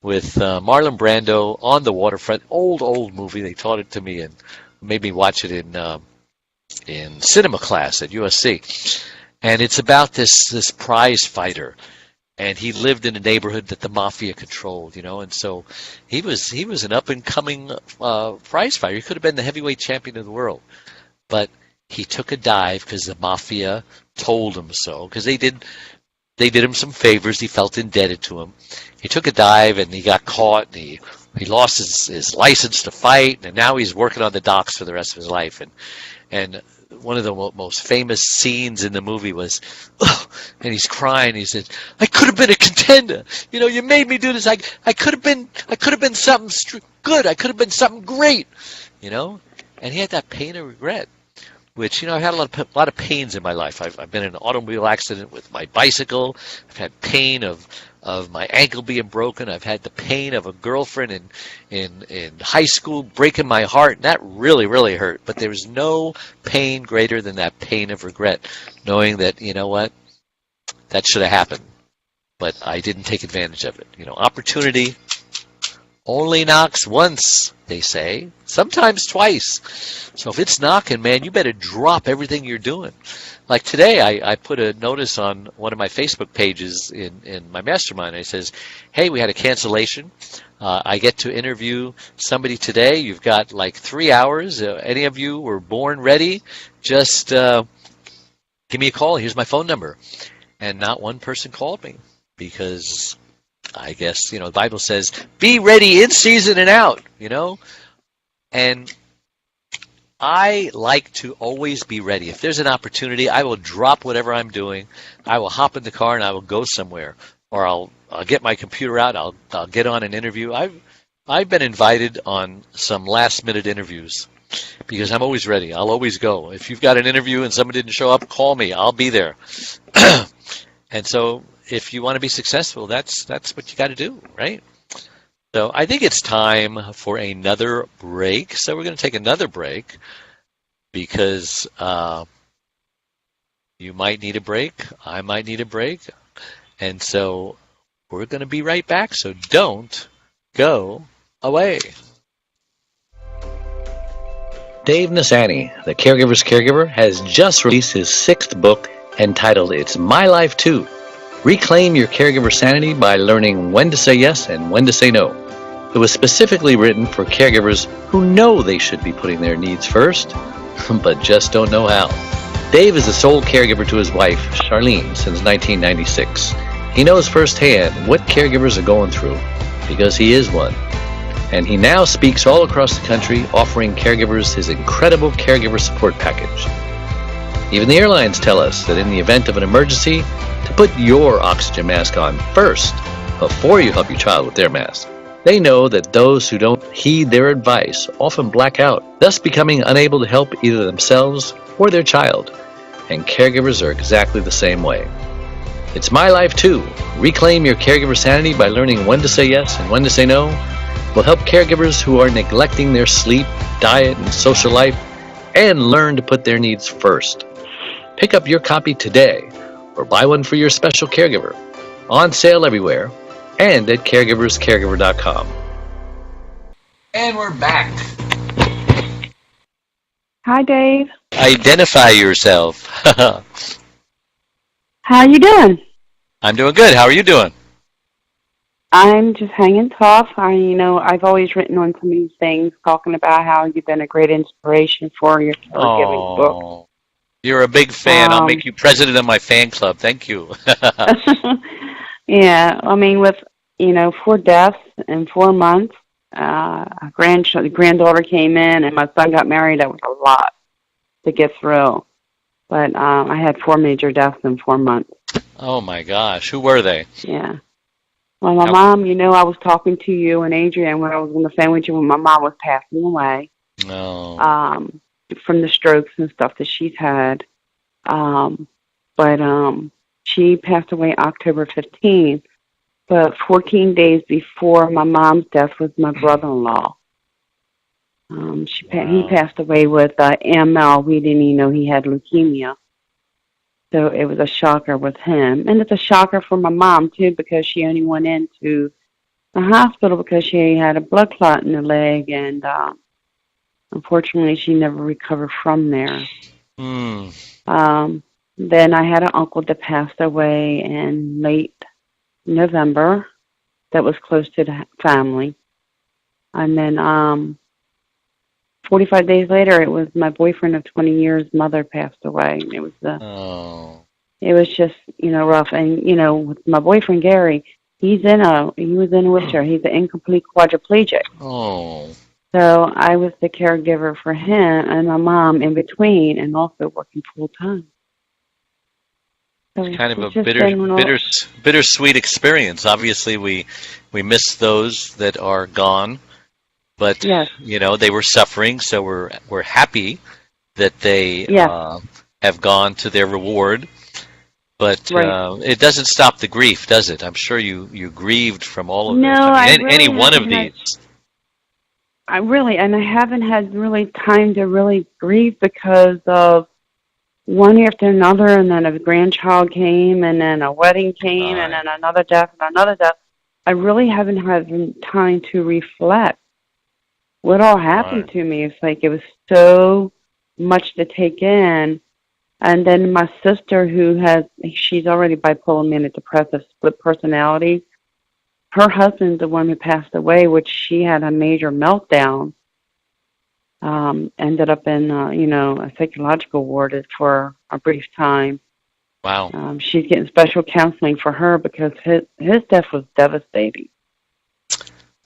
Marlon Brando on the waterfront? Old movie. They taught it to me and made me watch it in cinema class at USC. And it's about this prize fighter, and he lived in a neighborhood that the mafia controlled, and so he was an up and coming prize fighter. He could have been the heavyweight champion of the world, but he took a dive because the mafia told him so. Because they did him some favors. He felt indebted to him. He took a dive and he got caught, and he lost his license to fight, and now he's working on the docks for the rest of his life. And one of the most famous scenes in the movie was, and he's crying. He says, "I could have been a contender. You made me do this. I could have been something good. I could have been something great." And he had that pain of regret. Which, I've had a lot of pains in my life. I've been in an automobile accident with my bicycle. I've had pain of my ankle being broken. I've had the pain of a girlfriend in high school breaking my heart. And that really, really hurt. But there was no pain greater than that pain of regret, knowing that, what, that should have happened. But I didn't take advantage of it. Opportunity only knocks once, they say, sometimes twice. So if it's knocking, man, you better drop everything you're doing. Like today, I put a notice on one of my Facebook pages in my mastermind. It says, "Hey, we had a cancellation. I get to interview somebody today. You've got like 3 hours. Any of you were born ready, just give me a call. Here's my phone number." And not one person called me because I guess, the Bible says, be ready in season and out, And I like to always be ready. If there's an opportunity, I will drop whatever I'm doing. I will hop in the car and I will go somewhere. Or I'll get my computer out. I'll get on an interview. I've been invited on some last-minute interviews because I'm always ready. I'll always go. If you've got an interview and someone didn't show up, call me. I'll be there. And so if you want to be successful, that's what you got to do, right? So I think it's time for another break. So we're going to take another break because you might need a break. I might need a break. And so we're going to be right back. So don't go away. Dave Nassaney, the Caregiver's Caregiver, has just released his 6th book entitled It's My Life Too. Reclaim your caregiver sanity by learning when to say yes and when to say no. It was specifically written for caregivers who know they should be putting their needs first, but just don't know how. Dave is the sole caregiver to his wife, Charlene, since 1996. He knows firsthand what caregivers are going through, because he is one. And he now speaks all across the country, offering caregivers his incredible caregiver support package. Even the airlines tell us that in the event of an emergency, to put your oxygen mask on first before you help your child with their mask. They know that those who don't heed their advice often black out, thus becoming unable to help either themselves or their child. And caregivers are exactly the same way. It's My Life Too. Reclaim your caregiver sanity by learning when to say yes and when to say no. Will help caregivers who are neglecting their sleep, diet, and social life and learn to put their needs first. Pick up your copy today or buy one for your special caregiver. On sale everywhere and at caregiverscaregiver.com. And we're back. Hi, Dave. Identify yourself. How you doing? I'm doing good. How are you doing? I'm just hanging tough. I've always written on some of these things, talking about how you've been a great inspiration for your caregiving book. You're a big fan. I'll make you president of my fan club. Thank you. Yeah, with 4 deaths in 4 months, a granddaughter came in, and my son got married. That was a lot to get through. But I had 4 major deaths in 4 months. Oh, my gosh. Who were they? Yeah. Well, my mom, I was talking to you and Adrian when I was on the phone with you when my mom was passing away. No. From the strokes and stuff that she's had. But she passed away October 15th. But 14 days before my mom's death was my brother-in-law. He passed away with AML. We didn't even know he had leukemia. So it was a shocker with him. And it's a shocker for my mom, too, because she only went into the hospital because she had a blood clot in her leg. And unfortunately, she never recovered from there. Then I had an uncle that passed away in late November that was close to the family. And then 45 days later, it was my boyfriend of 20 years' mother passed away. It was it was just, rough. And, with my boyfriend, Gary, he was in a wheelchair. He's an incomplete quadriplegic. Oh. So I was the caregiver for him and my mom in between and also working full-time. So it's kind of a bittersweet experience. Obviously, we miss those that are gone. But, yes. They were suffering, so we're happy that they have gone to their reward. But right. It doesn't stop the grief, does it? I'm sure you grieved from all of this. Any one of these. I haven't had really time to really grieve because of one after another, and then a grandchild came, and then a wedding came, and then another death, and another death. I really haven't had time to reflect what all happened to me. It's like it was so much to take in. And then my sister, she's already bipolar, manic depressive, split personality. Her husband's the one who passed away, which she had a major meltdown. Ended up in, a psychological ward for a brief time. Wow. She's getting special counseling for her because his death was devastating.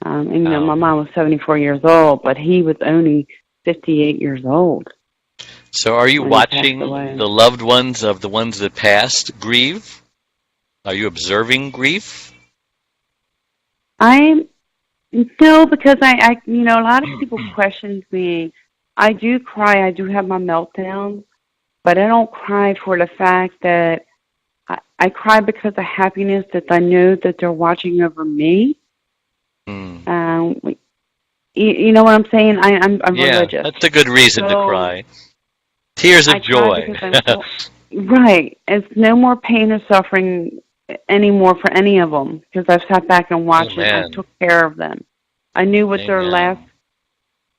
And, my mom was 74 years old, but he was only 58 years old. So are you watching the loved ones of the ones that passed grieve? Are you observing grief? No, because I a lot of people question me. I do cry. I do have my meltdowns, but I don't cry for the fact that I cry because of happiness that I know that they're watching over me. You know what I'm saying? I'm religious. That's a good reason to cry. Tears of joy. Right. It's no more pain or suffering anymore for any of them because I've sat back and watched it. I took care of them. I knew what their last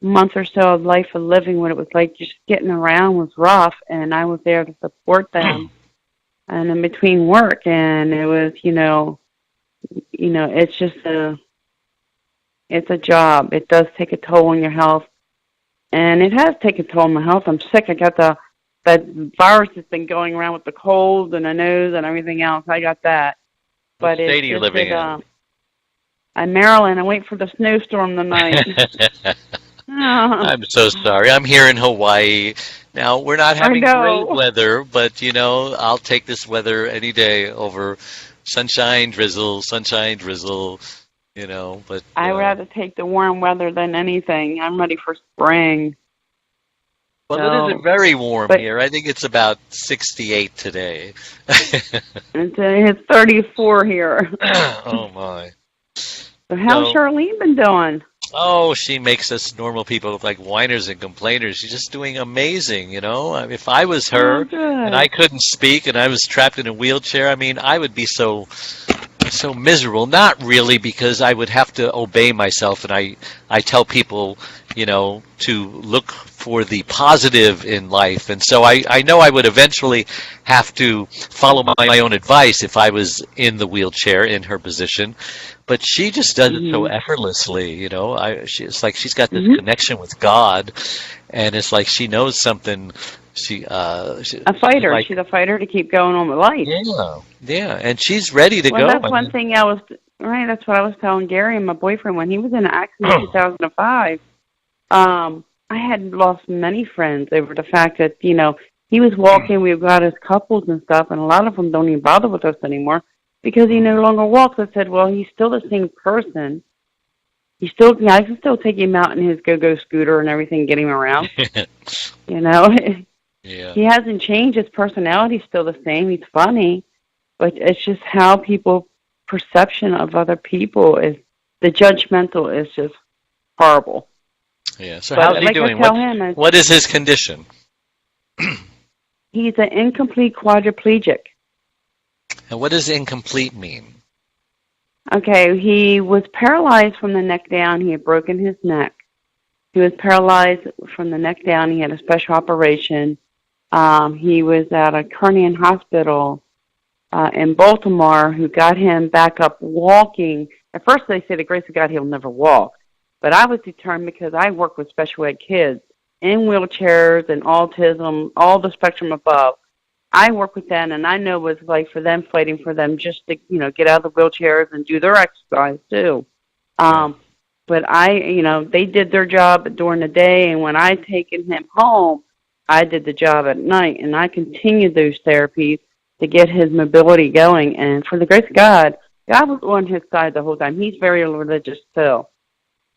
month or so of life of living, what it was like. Just getting around was rough, and I was there to support them. And in between work, and it was, it's just it's a job. It does take a toll on your health. And it has taken a toll on my health. I'm sick. I got that virus that's been going around with the cold and the nose and everything else. I got that. What state are you living in? I'm Maryland. I wait for the snowstorm tonight. I'm so sorry. I'm here in Hawaii. Now, we're not having great weather, but, I'll take this weather any day over sunshine, drizzle, but I would rather take the warm weather than anything. I'm ready for spring. Well, it isn't very warm here. I think it's about 68 today. It's 34 here. Oh, my. So how's Charlene been doing? Oh, she makes us normal people look like whiners and complainers. She's just doing amazing, If I was her and I couldn't speak and I was trapped in a wheelchair, I would be so miserable. Not really, because I would have to obey myself, and I tell people, to look for the positive in life. And so I know I would eventually have to follow my own advice if I was in the wheelchair in her position. But she just does it so effortlessly, it's like she's got this connection with God, and it's like she knows something. She's a fighter. She's a fighter to keep going on with life. Yeah, and she's ready to go. That's one thing that's what I was telling Gary and my boyfriend when he was in an accident in 2005. I had lost many friends over the fact that, he was walking, we've got his couples and stuff, and a lot of them don't even bother with us anymore because he no longer walks. I said, well, he's still the same person. I can still take him out in his go-go scooter and everything, get him around. You know, Yeah. he hasn't changed. His personality's still the same. He's funny, but it's just how people perception of other people is the judgmental is just horrible. Yeah. So But how's he like doing? I tell him, What is his condition? he's an incomplete quadriplegic. And what does incomplete mean? Okay, he was paralyzed from the neck down. He had broken his neck. He was paralyzed from the neck down. He had a special operation. He was at a Kearney Hospital in Baltimore who got him back up walking. At first they said, the grace of God, he'll never walk. But I was determined because I work with special ed kids in wheelchairs and autism, all the spectrum above. I work with them, and I know what it's like for them, fighting for them just to, get out of the wheelchairs and do their exercise too. But they did their job during the day, and when I taken him home, I did the job at night, and I continued those therapies to get his mobility going. And for the grace of God, God was on his side the whole time. He's very religious too.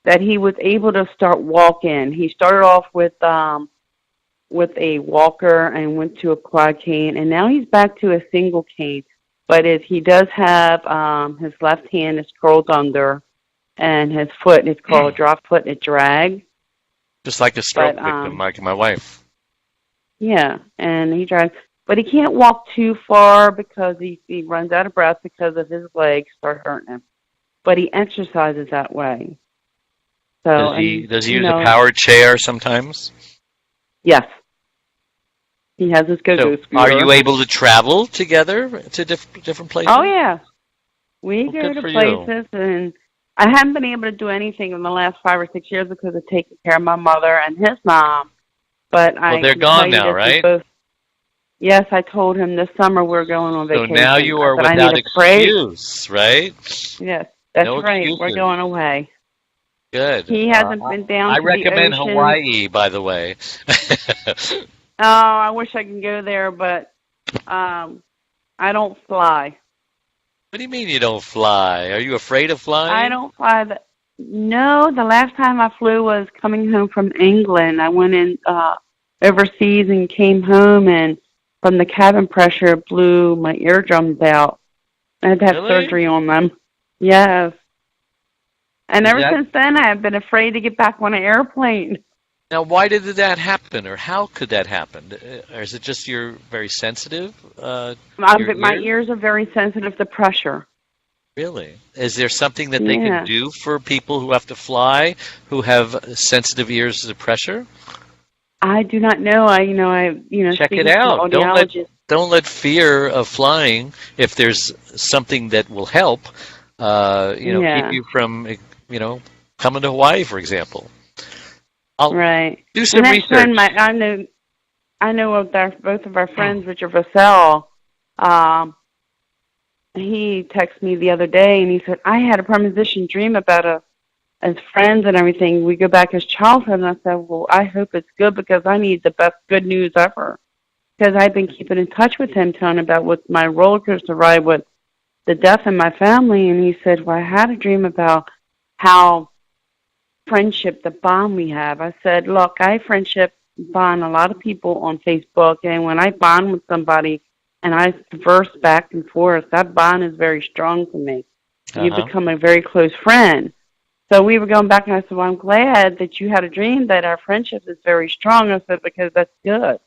That he was able to start walking. He started off with a walker and went to a quad cane, and now he's back to a single cane. But he does have his left hand is curled under, and his foot is called a drop foot, and it drags. Just like a stroke victim, like my wife. Yeah, and he drags. But he can't walk too far because he runs out of breath because of his legs start hurting him. But he exercises that way. So does he use a power chair sometimes? Yes. He has his go-go scooter. Are you able to travel together to different places? Oh, yeah. We go to places, and I haven't been able to do anything in the last 5 or 6 years because of taking care of my mother and his mom. But they're gone now, right? Yes, I told him this summer we're going on vacation. So now you are without excuse, right? Yes, that's no right. Excuses. We're going away. Good. He hasn't been down to the ocean. I recommend Hawaii, by the way. Oh, I wish I could go there, but I don't fly. What do you mean you don't fly? Are you afraid of flying? I don't fly. No, the last time I flew was coming home from England. I went in overseas and came home, and from the cabin pressure, it blew my eardrums out. I had to have surgery on them. Yes. And ever since then, I have been afraid to get back on an airplane. Now, why did that happen, or how could that happen? Or is it just you're very sensitive? My ears are very sensitive to pressure. Really? Is there something that they can do for people who have to fly, who have sensitive ears to pressure? I do not know. Check it out. Don't let fear of flying, if there's something that will help, keep you from, coming to Hawaii, for example. Right. Do some research. I know both of our friends, Richard Vassell. He texted me the other day, and he said, I had a premonition dream about his friends and everything. We go back his childhood, and I said, well, I hope it's good because I need the best good news ever. Because I've been keeping in touch with him, telling about what my roller coaster ride with the death in my family, and he said, well, I had a dream about how friendship, the bond we have. I said, look, I friendship bond a lot of people on Facebook, and when I bond with somebody and I converse back and forth, that bond is very strong for me. You become a very close friend. So we were going back, and I said, well, I'm glad that you had a dream that our friendship is very strong. I said, because that's good.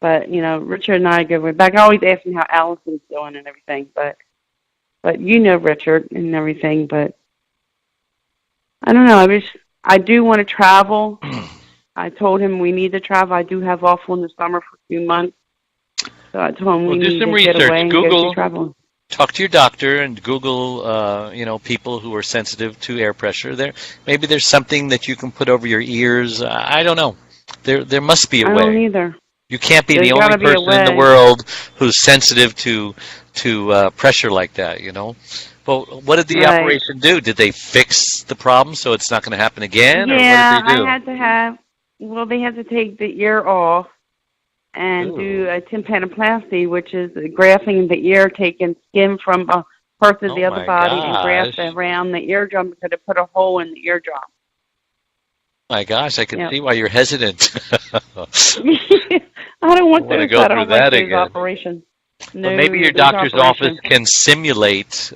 But, Richard and I go way back. I always ask him how Allison's doing and everything, but Richard and everything, but I don't know. I do want to travel. I told him we need to travel. I do have off in the summer for a few months. So I told him we need to get away and go travel. Talk to your doctor and Google, people who are sensitive to air pressure. Maybe there's something that you can put over your ears. I don't know. There must be a way. I don't either. You can't be the only person in the world who's sensitive to pressure like that, Well, what did the operation do? Did they fix the problem so it's not going to happen again? Yeah, or what did they do? they had to take the ear off, and do a tympanoplasty, which is grafting the ear, taking skin from a part of the other body and graft it around the eardrum because it put a hole in the eardrum. My gosh, I can see why you're hesitant. I don't want to go through that again. Operations. No, but maybe your doctor's office can simulate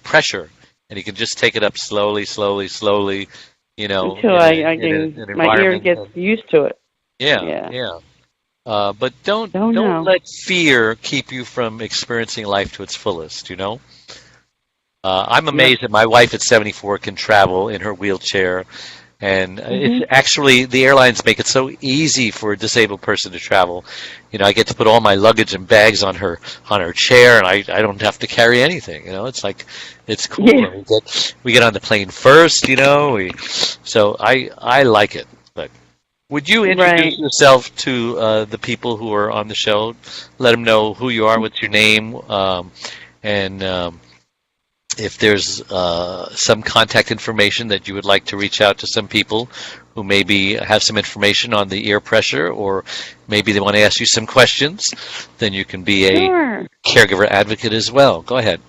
pressure, and he can just take it up slowly, you know. Until my ear gets used to it. Yeah. But don't let fear keep you from experiencing life to its fullest, you know. I'm amazed that my wife at 74 can travel in her wheelchair. And it's actually, the airlines make it so easy for a disabled person to travel. You know, I get to put all my luggage and bags on her chair, and I don't have to carry anything. You know, it's like, it's cool. Yeah. We get on the plane first, you know. So I like it. But would you introduce yourself to the people who are on the show? Let them know who you are, what's your name, and if there's some contact information that you would like to reach out to some people who maybe have some information on the ear pressure, or maybe they want to ask you some questions, then you can be a caregiver advocate as well. Go ahead.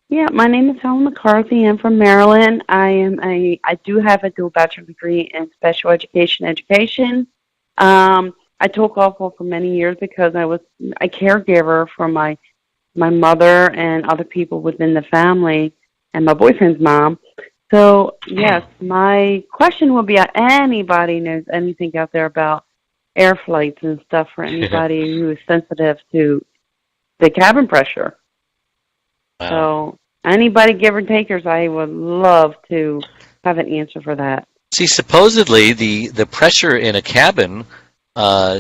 Yeah, my name is Helen McCarthy. I'm from Maryland. I do have a dual bachelor degree in special education. I took off for many years because I was a caregiver for my mother and other people within the family and my boyfriend's mom. So, yes, my question will be, anybody knows anything out there about air flights and stuff for anybody who is sensitive to the cabin pressure. Wow. So, anybody, give or takers, I would love to have an answer for that. See, supposedly the pressure in a cabin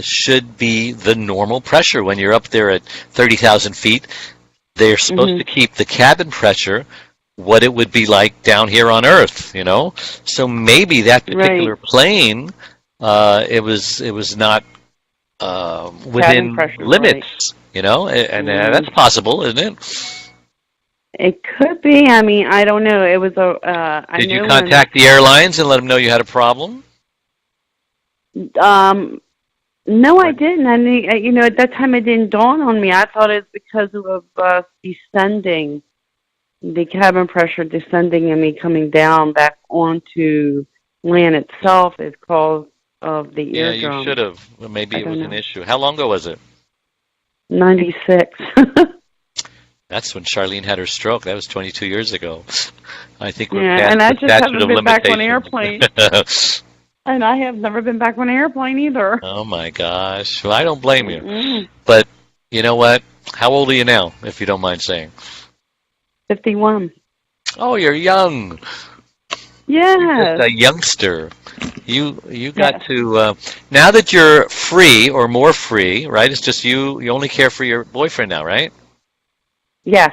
should be the normal pressure when you're up there at 30,000 feet. They're supposed to keep the cabin pressure what it would be like down here on Earth, you know. So maybe that particular plane, it was not within limits, you know, and that's possible, isn't it? It could be. I mean, I don't know. It was a. Did you contact the airlines and let them know you had a problem? No, I didn't. I mean, you know, at that time it didn't dawn on me. I thought it was because of descending, the cabin pressure descending and me coming down back onto land itself is cause of the eardrum. Yeah, you should have. Maybe it was an issue. How long ago was it? 96. That's when Charlene had her stroke. That was 22 years ago. I think we're past and I the just statute haven't of been back on an limitations. airplane. And I have never been back on an airplane either. Oh, my gosh. Well, I don't blame you. But you know what? How old are you now, if you don't mind saying? 51. Oh, you're young. Yeah. You're just a youngster. You got to, now that you're free or more free, right? It's just you only care for your boyfriend now, right? Yes.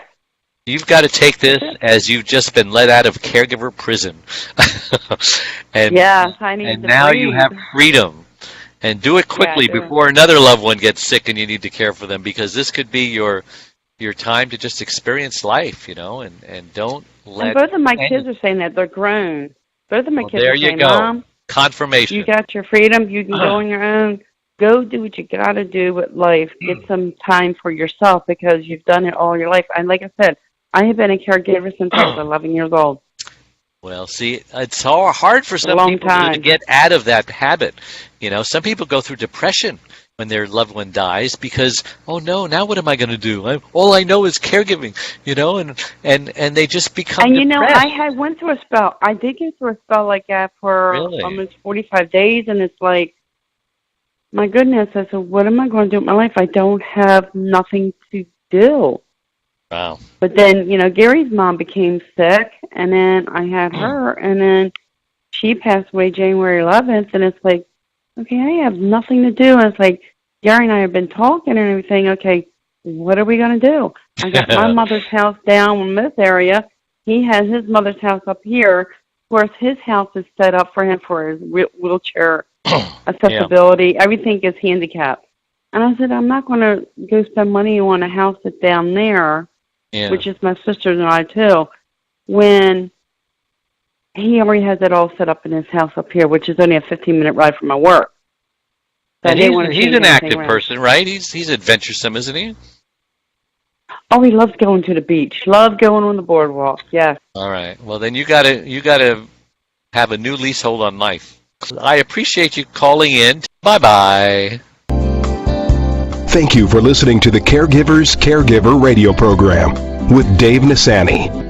You've got to take this as you've just been let out of caregiver prison. and now you have freedom. And do it quickly before another loved one gets sick and you need to care for them, because this could be your time to just experience life, you know, and don't let... And both of my kids are saying that. They're grown. Both of my kids are saying, Mom, confirmation. You got your freedom. You can go on your own. Go do what you got to do with life. Get some time for yourself because you've done it all your life. And like I said, I have been a caregiver since I was 11 years old. Well, see, it's hard for some people to get out of that habit. You know, some people go through depression when their loved one dies because, oh no, now what am I going to do? All I know is caregiving, you know, and they just become depressed. You know, I went through a spell. I did get through a spell like that for almost 45 days, and it's like, my goodness, I said, what am I going to do with my life? I don't have nothing to do. Wow. But then, you know, Gary's mom became sick, and then I had her, and then she passed away January 11th, and it's like, okay, I have nothing to do. And it's like, Gary and I have been talking and everything. Okay, what are we going to do? I got my mother's house down in this area. He has his mother's house up here. Of course, his house is set up for him for his wheelchair accessibility. Everything is handicapped. And I said, I'm not going to go spend money on a house that's down there, which is my sister's and I too, when he already has it all set up in his house up here, which is only a 15-minute ride from my work. And he's an active person, right? He's adventuresome, isn't he? Oh, he loves going to the beach. Loves going on the boardwalk. Yes. All right. Well, then you gotta have a new leasehold on life. I appreciate you calling in. Bye-bye. Thank you for listening to the Caregiver's Caregiver radio program with Dave Nassaney.